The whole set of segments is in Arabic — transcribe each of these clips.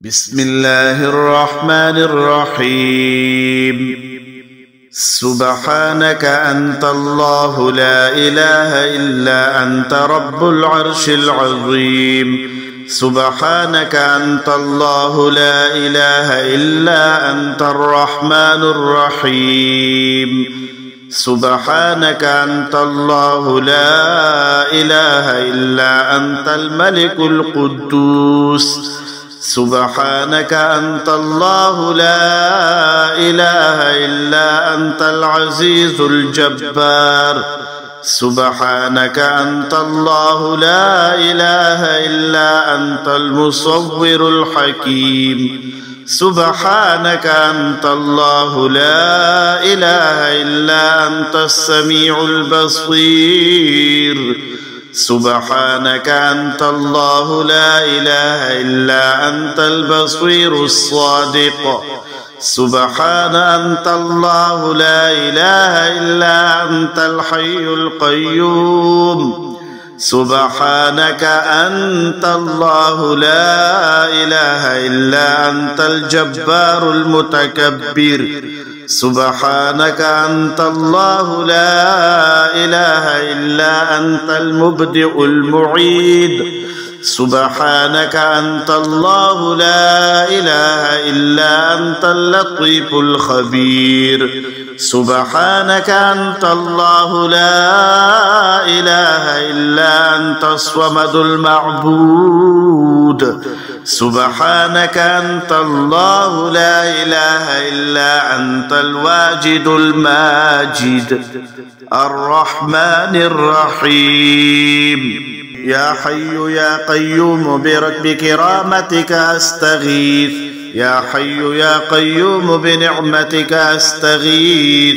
بسم الله الرحمن الرحيم. سبحانك أنت الله لا إله إلا أنت رب العرش العظيم. سبحانك أنت الله لا إله إلا أنت الرحمن الرحيم. سبحانك أنت الله لا إله إلا أنت الملك القدوس. سبحانك أنت الله لا إله إلا أنت العزيز الجبار. سبحانك أنت الله لا إله إلا أنت المصور الحكيم. سبحانك أنت الله لا إله إلا أنت السميع البصير. سبحانك أنت الله لا إله إلا أنت البصير الصادق. سبحان أنت الله لا إله إلا أنت الحي القيوم. سبحانك أنت الله لا إله إلا أنت الجبار المتكبر. سبحانك أنت الله لا إله إلا أنت المبدئ المعيد. سبحانك أنت الله لا إله إلا أنت اللطيف الخبير. سبحانك أنت الله لا إله إلا أنت الصمد المعبود. سبحانك أنت الله لا إله إلا أنت الواجد الماجد الرحمن الرحيم. يا حي يا قيوم برب كرامتك أستغيث. يا حي يا قيوم بنعمتك أستغيث.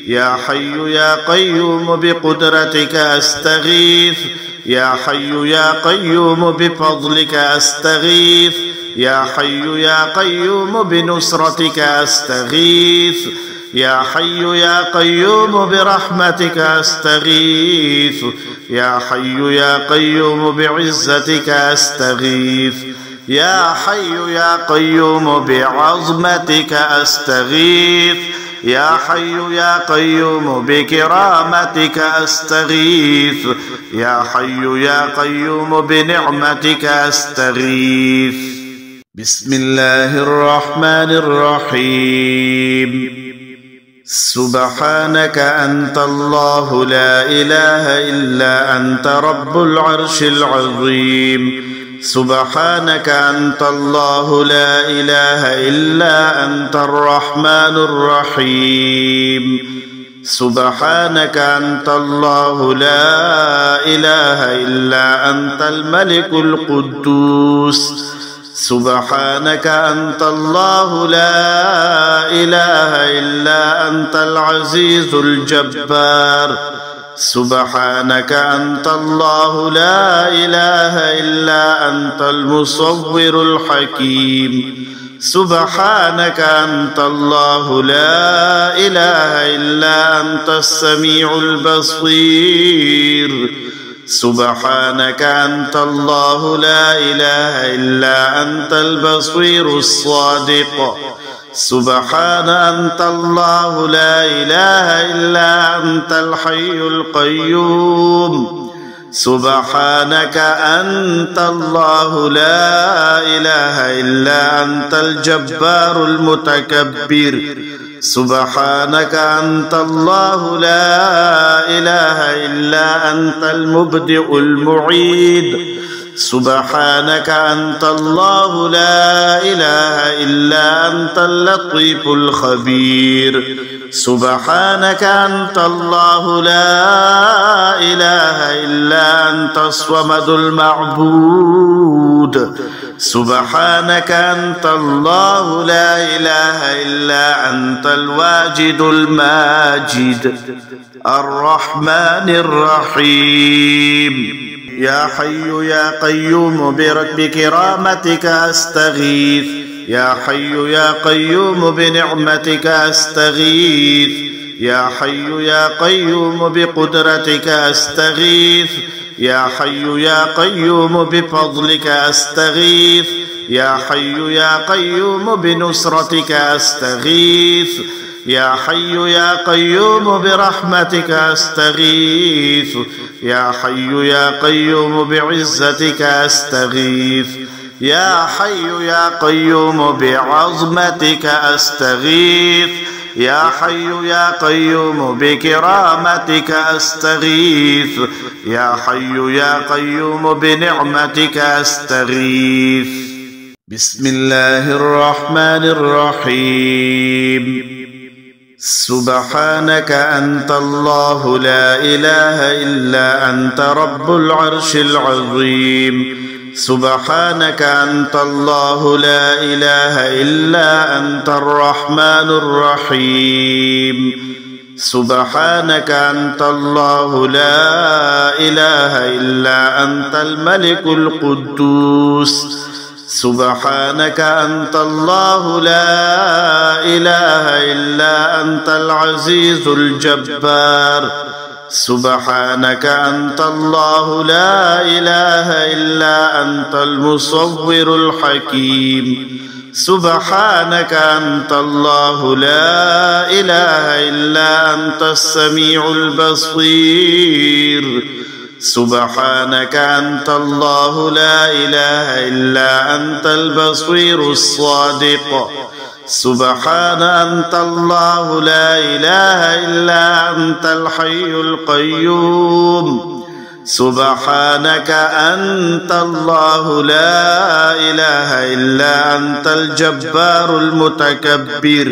يا حي يا قيوم بقدرتك أستغيث. يا حي يا قيوم بفضلك أستغيث. يا حي يا قيوم بنصرتك أستغيث. يا حي يا قيوم برحمتك أستغيث. يا حي يا قيوم بعزتك أستغيث. يا حي يا قيوم بعظمتك أستغيث. يا حي يا قيوم بكرامتك أستغيث. يا حي يا قيوم بنعمتك أستغيث. بسم الله الرحمن الرحيم. سبحانك أنت الله لا إله إلا أنت رب العرش العظيم. سبحانك أنت الله لا إله إلا أنت الرحمن الرحيم. سبحانك أنت الله لا إله إلا أنت الملك القدوس. سبحانك أنت الله لا إله إلا أنت العزيز الجبار. سبحانك أنت الله لا إله إلا أنت المصور الحكيم. سبحانك أنت الله لا إله إلا أنت السميع البصير. سبحانك أنت الله لا إله إلا أنت البصير الصادق. سبحان أنت الله لا إله إلا أنت الحي القيوم. سبحانك أنت الله لا إله إلا أنت الجبار المتكبر. سبحانك أنت الله لا إله إلا أنت المبدئ المعيد. سبحانك أنت الله لا إله إلا أنت اللطيف الخبير. سبحانك أنت الله لا إله إلا أنت الصمد المعبود. سبحانك أنت الله لا إله إلا أنت الواجد الماجد الرحمن الرحيم. يا حي يا قيوم برب كرامتك أستغيث. يا حي يا قيوم بنعمتك أستغيث. يا حي يا قيوم بقدرتك أستغيث يا حي يا قيوم بفضلك أستغيث يا حي يا قيوم بنصرتك أستغيث يا حي يا قيوم برحمتك أستغيث يا حي يا قيوم بعزتك أستغيث يا حي يا قيوم بعظمتك أستغيث يا حي يا قيوم بكرامتك أستغيث يا حي يا قيوم بنعمتك أستغيث. بسم الله الرحمن الرحيم. سبحانك أنت الله لا إله إلا أنت رب العرش العظيم. سبحانك أنت الله لا إله إلا أنت الرحمن الرحيم. سبحانك أنت الله لا إله إلا أنت الملك القدوس. سبحانك أنت الله لا إله إلا أنت العزيز الجبار. سبحانك أنت الله لا إله إلا أنت المصور الحكيم. سبحانك أنت الله لا إله إلا أنت السميع البصير. سبحانك أنت الله لا إله إلا أنت البصير الصادق. سبحان أنت الله لا إله إلا أنت الحي القيوم. سبحانك أنت الله لا إله إلا أنت الجبار المتكبر.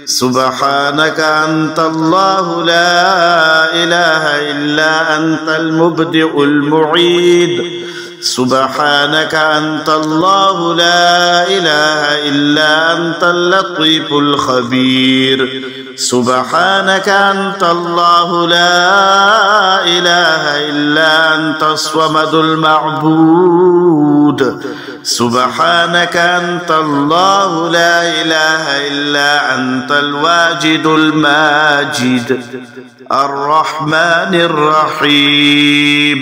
سبحانك أنت الله لا إله إلا أنت المبدئ المعيد. سبحانك أنت الله لا إله إلا أنت اللطيف الخبير. سبحانك أنت الله لا إله إلا أنت الصمد المعبود. سبحانك أنت الله لا إله إلا أنت الواجد الماجد الرحمن الرحيم.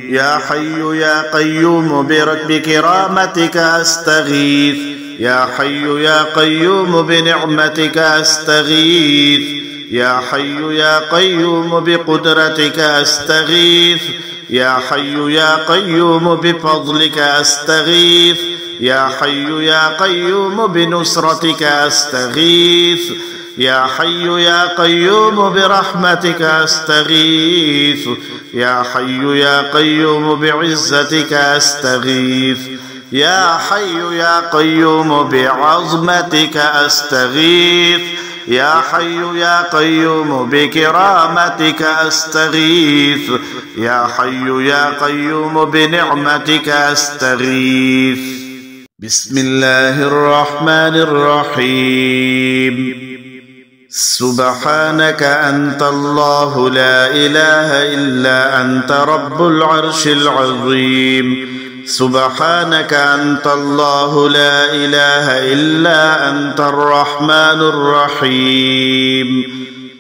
يا حي يا قيوم برب كرامتك أستغيث يا حي يا قيوم بنعمتك أستغيث يا حي يا قيوم بقدرتك أستغيث يا حي يا قيوم بفضلك أستغيث يا حي يا قيوم بنصرتك أستغيث يا حي يا قيوم برحمتك أستغيث يا حي يا قيوم بعزتك أستغيث يا حي يا قيوم بعظمتك أستغيث يا حي يا قيوم بكرامتك أستغيث يا حي يا قيوم بنعمتك أستغيث. بسم الله الرحمن الرحيم. سبحانك أنت الله لا إله إلا أنت رب العرش العظيم. سبحانك أنت الله لا إله إلا أنت الرحمن الرحيم.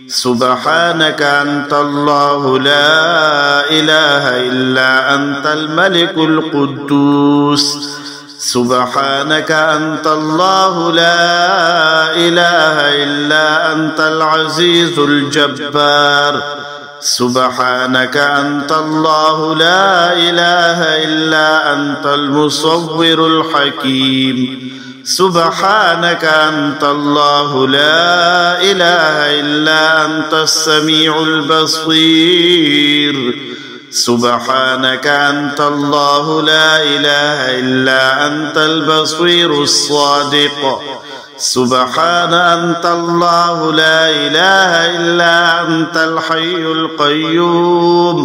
سبحانك أنت الله لا إله إلا أنت الملك القدوس. سبحانك أنت الله لا إله إلا أنت العزيز الجبار. سبحانك أنت الله لا إله إلا أنت المصور الحكيم. سبحانك أنت الله لا إله إلا أنت السميع البصير. سبحانك أنت الله لا إله إلا أنت البصير الصادق. سبحان أنت الله لا إله إلا أنت الحي القيوم.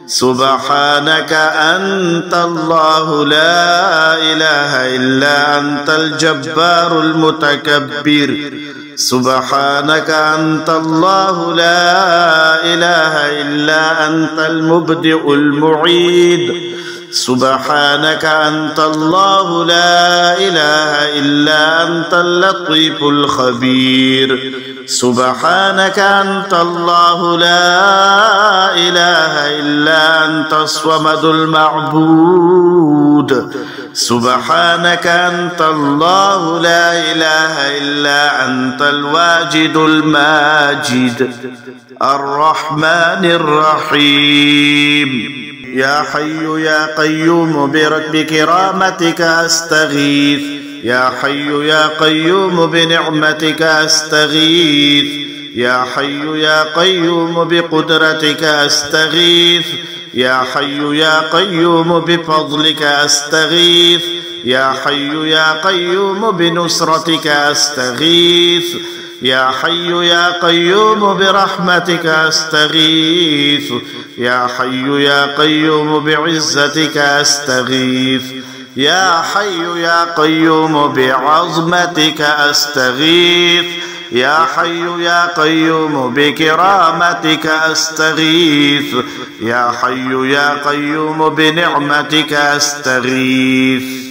سبحانك أنت الله لا إله إلا أنت الجبار المتكبر. سبحانك أنت الله لا إله إلا أنت المبدئ المعيد. سبحانك أنت الله لا إله إلا أنت اللطيف الخبير سبحانك أنت الله لا إله إلا أنت الصمد المعبود سبحانك أنت الله لا إله إلا أنت الواجد الماجد الرحمن الرحيم يا حي يا قيوم برب كرامتك أستغيث يا حي يا قيوم بنعمتك أستغيث يا حي يا قيوم بقدرتك أستغيث يا حي يا قيوم بفضلك أستغيث يا حي يا قيوم بنصرتك أستغيث يا حي يا قيوم برحمتك أستغيث يا حي يا قيوم بعزتك أستغيث يا حي يا قيوم بعظمتك أستغيث يا حي يا قيوم بكرامتك أستغيث يا حي يا قيوم بنعمتك أستغيث